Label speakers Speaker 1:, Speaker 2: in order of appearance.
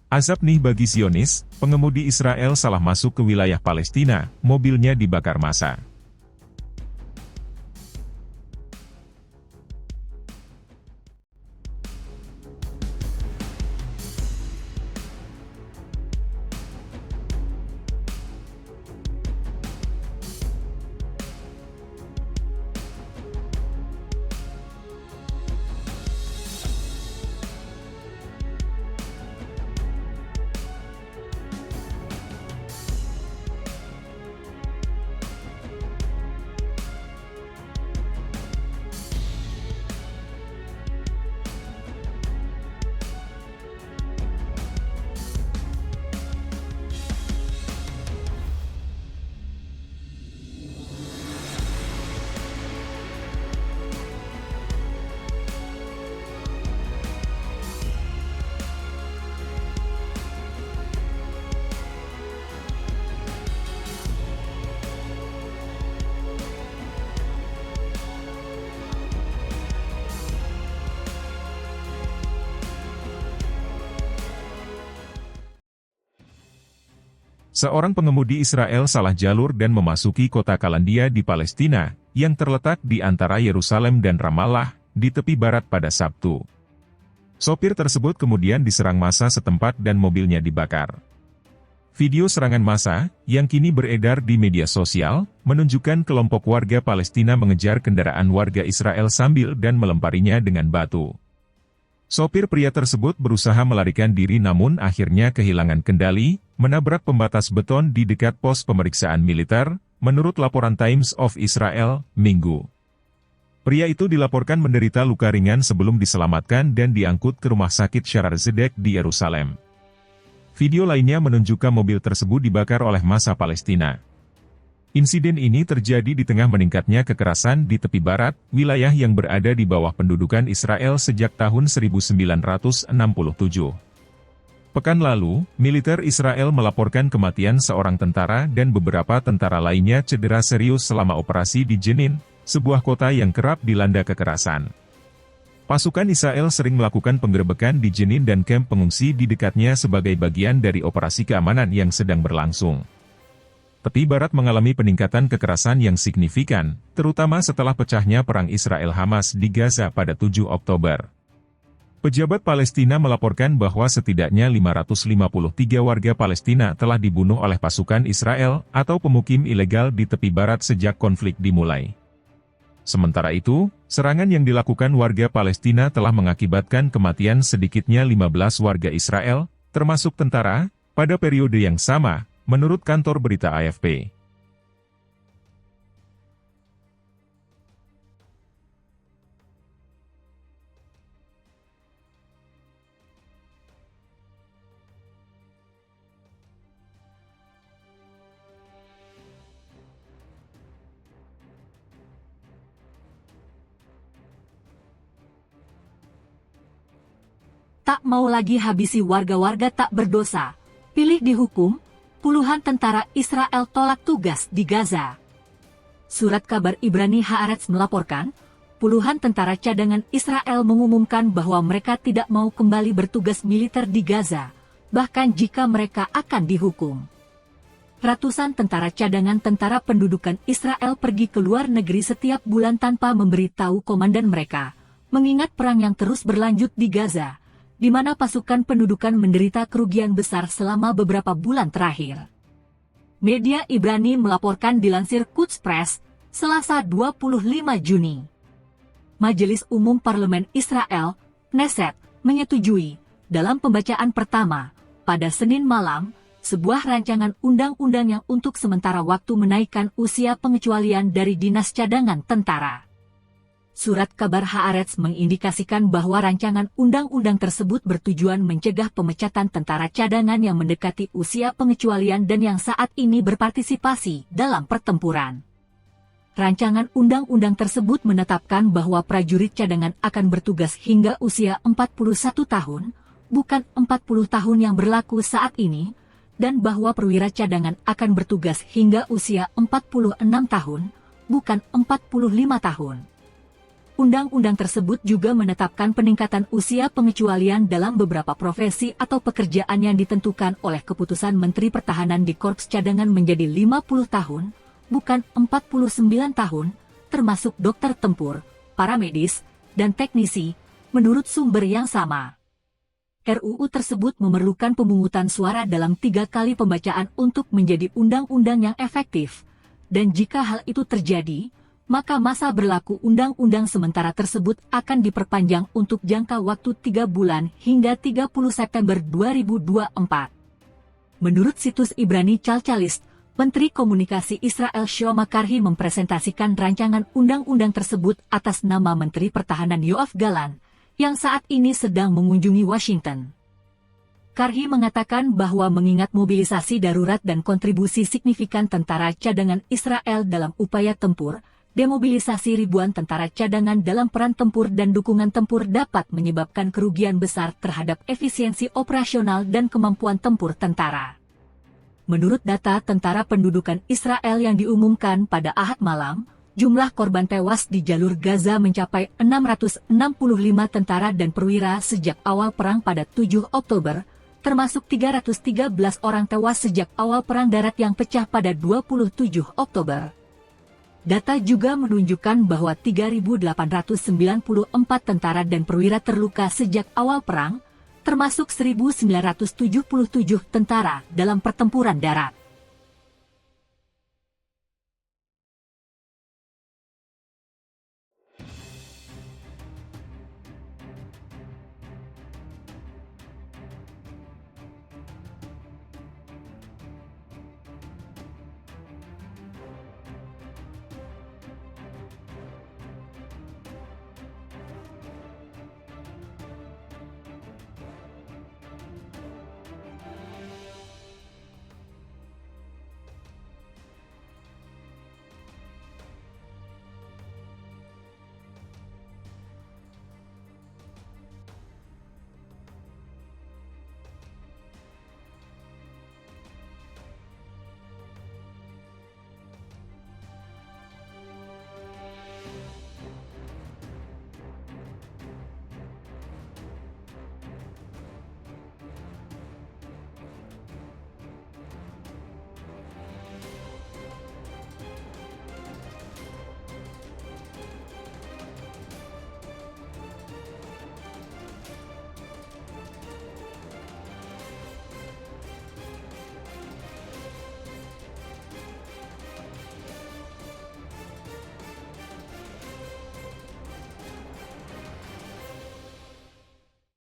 Speaker 1: Azab nih bagi Zionis, pengemudi Israel salah masuk ke wilayah Palestina, mobilnya dibakar massa. Seorang pengemudi Israel salah jalur dan memasuki kota Kalandia di Palestina, yang terletak di antara Yerusalem dan Ramallah, di tepi barat pada Sabtu. Sopir tersebut kemudian diserang massa setempat dan mobilnya dibakar. Video serangan massa, yang kini beredar di media sosial, menunjukkan kelompok warga Palestina mengejar kendaraan warga Israel sambil dan melemparinya dengan batu. Sopir pria tersebut berusaha melarikan diri namun akhirnya kehilangan kendali, menabrak pembatas beton di dekat pos pemeriksaan militer, menurut laporan Times of Israel, Minggu. Pria itu dilaporkan menderita luka ringan sebelum diselamatkan dan diangkut ke rumah sakit Shaar Zedek di Yerusalem. Video lainnya menunjukkan mobil tersebut dibakar oleh massa Palestina. Insiden ini terjadi di tengah meningkatnya kekerasan di tepi barat, wilayah yang berada di bawah pendudukan Israel sejak tahun 1967. Pekan lalu, militer Israel melaporkan kematian seorang tentara dan beberapa tentara lainnya cedera serius selama operasi di Jenin, sebuah kota yang kerap dilanda kekerasan. Pasukan Israel sering melakukan penggerebekan di Jenin dan kamp pengungsi di dekatnya sebagai bagian dari operasi keamanan yang sedang berlangsung. Tepi barat mengalami peningkatan kekerasan yang signifikan, terutama setelah pecahnya perang Israel-Hamas di Gaza pada 7 Oktober. Pejabat Palestina melaporkan bahwa setidaknya 553 warga Palestina telah dibunuh oleh pasukan Israel atau pemukim ilegal di tepi barat sejak konflik dimulai. Sementara itu, serangan yang dilakukan warga Palestina telah mengakibatkan kematian sedikitnya 15 warga Israel, termasuk tentara, pada periode yang sama, menurut kantor berita AFP.
Speaker 2: Tak mau lagi habisi warga-warga tak berdosa, pilih dihukum. Puluhan tentara Israel tolak tugas di Gaza. Surat kabar Ibrani Haaretz melaporkan, puluhan tentara cadangan Israel mengumumkan bahwa mereka tidak mau kembali bertugas militer di Gaza, bahkan jika mereka akan dihukum. Ratusan tentara cadangan tentara pendudukan Israel pergi ke luar negeri setiap bulan tanpa memberitahu komandan mereka, mengingat perang yang terus berlanjut di Gaza, di mana pasukan pendudukan menderita kerugian besar selama beberapa bulan terakhir. Media Ibrani melaporkan dilansir Quds Press, Selasa 25 Juni. Majelis Umum Parlemen Israel, Knesset, menyetujui, dalam pembacaan pertama, pada Senin malam, sebuah rancangan undang-undang yang untuk sementara waktu menaikkan usia pengecualian dari dinas cadangan tentara. Surat kabar Haaretz mengindikasikan bahwa rancangan undang-undang tersebut bertujuan mencegah pemecatan tentara cadangan yang mendekati usia pengecualian dan yang saat ini berpartisipasi dalam pertempuran. Rancangan undang-undang tersebut menetapkan bahwa prajurit cadangan akan bertugas hingga usia 41 tahun, bukan 40 tahun yang berlaku saat ini, dan bahwa perwira cadangan akan bertugas hingga usia 46 tahun, bukan 45 tahun. Undang-undang tersebut juga menetapkan peningkatan usia pengecualian dalam beberapa profesi atau pekerjaan yang ditentukan oleh keputusan Menteri Pertahanan di Korps Cadangan menjadi 50 tahun, bukan 49 tahun, termasuk dokter tempur, para medis, dan teknisi, menurut sumber yang sama. RUU tersebut memerlukan pemungutan suara dalam 3 kali pembacaan untuk menjadi undang-undang yang efektif, dan jika hal itu terjadi, maka masa berlaku undang-undang sementara tersebut akan diperpanjang untuk jangka waktu 3 bulan hingga 30 September 2024. Menurut situs Ibrani Calcalist, Menteri Komunikasi Israel Shlomo Karhi mempresentasikan rancangan undang-undang tersebut atas nama Menteri Pertahanan Yoav Gallant, yang saat ini sedang mengunjungi Washington. Karhi mengatakan bahwa mengingat mobilisasi darurat dan kontribusi signifikan tentara cadangan Israel dalam upaya tempur, demobilisasi ribuan tentara cadangan dalam peran tempur dan dukungan tempur dapat menyebabkan kerugian besar terhadap efisiensi operasional dan kemampuan tempur tentara. Menurut data tentara pendudukan Israel yang diumumkan pada Ahad malam, jumlah korban tewas di jalur Gaza mencapai 665 tentara dan perwira sejak awal perang pada 7 Oktober, termasuk 313 orang tewas sejak awal perang darat yang pecah pada 27 Oktober. Data juga menunjukkan bahwa 3.894 tentara dan perwira terluka sejak awal perang, termasuk 1.977 tentara dalam pertempuran darat.